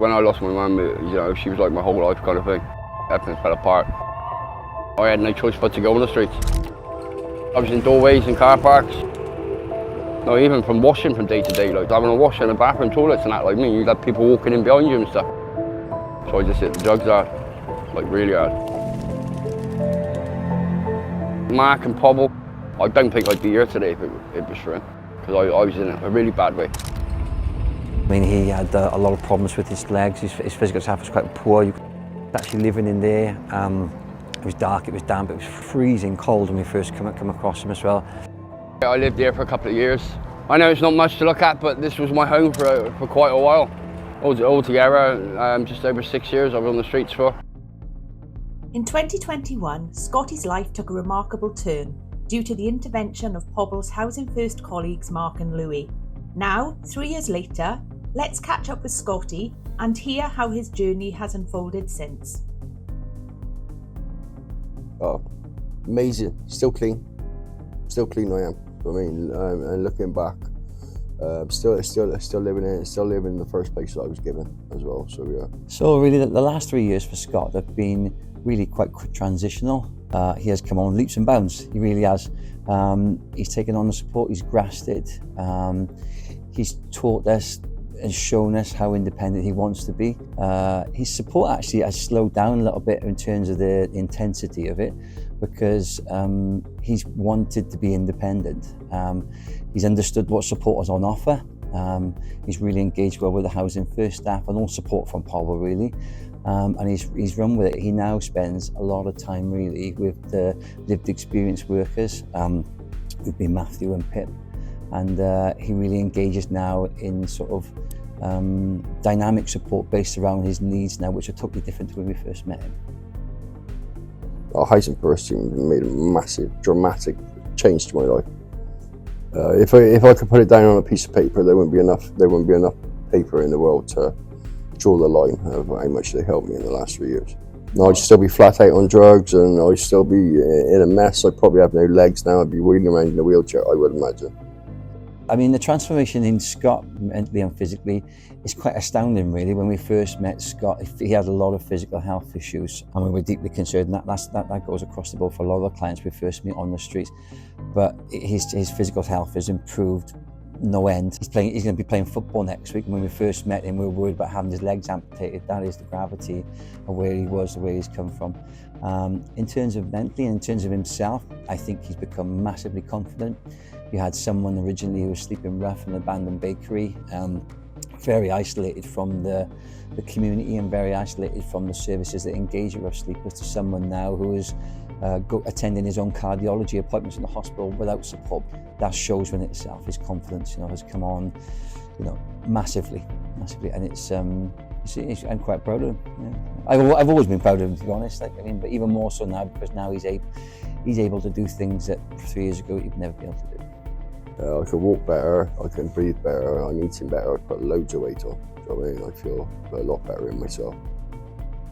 When I lost my mum, she was like my whole life kind of thing. Everything fell apart. I had no choice but to go on the streets. I was in doorways and car parks. No, even from washing from day to day, like having a wash in the bathroom toilets and that, like me, you'd have people walking in behind you and stuff. So I just hit the drugs hard, like really hard. Mark and Pobl, I don't think I'd be here today if it was for him, because I was in a really bad way. I mean, he had a lot of problems with his legs. His physical health was quite poor. Actually living in there, it was dark, it was damp, it was freezing cold when we first come across him as well. I lived there for a couple of years. I know it's not much to look at, but this was my home for quite a while. Altogether, just over 6 years I was on the streets for. In 2021, Scotty's life took a remarkable turn due to the intervention of Pobl's Housing First colleagues Mark and Louis. Now, 3 years later, let's catch up with Scotty and hear how his journey has unfolded since. Oh, amazing. Still clean I am. I mean, and looking back, still living in the first place that I was given as well. So yeah. So really, the last 3 years for Scott have been really quite transitional. He has come on leaps and bounds. He really has. He's taken on the support. He's grasped it. He's taught us and shown us how independent he wants to be. His support actually has slowed down a little bit in terms of the intensity of it, because he's wanted to be independent. He's understood what support is on offer. He's really engaged well with the Housing First staff and all support from Pobl really. And he's run with it. He now spends a lot of time really with the lived experience workers, who've been Matthew and Pip. And he really engages now in sort of dynamic support based around his needs now, which are totally different to when we first met him. Our Housing First team made a massive, dramatic change to my life. If I could put it down on a piece of paper, there wouldn't be enough paper in the world to draw the line of how much they helped me in the last 3 years. Now I'd still be flat out on drugs and I'd still be in a mess. I'd probably have no legs now. I'd be wheeling around in a wheelchair, I would imagine. I mean, the transformation in Scott, mentally and physically, is quite astounding, really. When we first met Scott, he had a lot of physical health issues, and we were deeply concerned. That goes across the board for a lot of the clients we first meet on the streets. But his physical health has improved no end. He's going to be playing football next week. And when we first met him, we were worried about having his legs amputated. That is the gravity of where he was, where he's come from. In terms of mentally and in terms of himself, I think he's become massively confident. You had someone originally who was sleeping rough in an abandoned bakery, very isolated from the community and very isolated from the services that engage rough sleepers, to someone now who is attending his own cardiology appointments in the hospital without support. That shows in itself his confidence, has come on, massively, and it's I'm quite proud of him. Yeah. I've always been proud of him, to be honest. But even more so now, because now he's able to do things that 3 years ago he'd never been able to do. I can walk better, I can breathe better, I'm eating better, I put loads of weight on. You know what I mean? I feel a lot better in myself.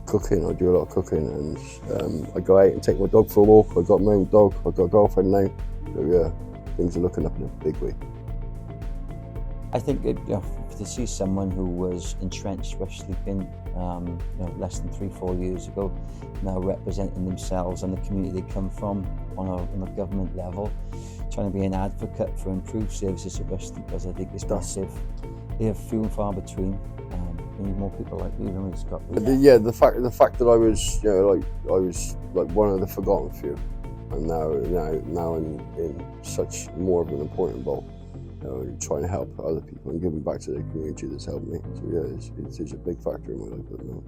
Cooking, I do a lot of cooking, and I go out and take my dog for a walk. I've got my own dog, I've got a girlfriend now. So yeah, things are looking up in a big way. I think to see someone who was entrenched rough sleeping less than 3-4 years ago, now representing themselves and the community they come from on a government level, trying to be an advocate for improved services to rough sleepers, I think is massive. They have few and far between. We need more people like you than we've got. Yeah, the fact that I was, I was like one of the forgotten few, and now I'm in such more of an important role. Trying to help other people and giving back to the community that's helped me. So yeah, it is a big factor in my life at the moment.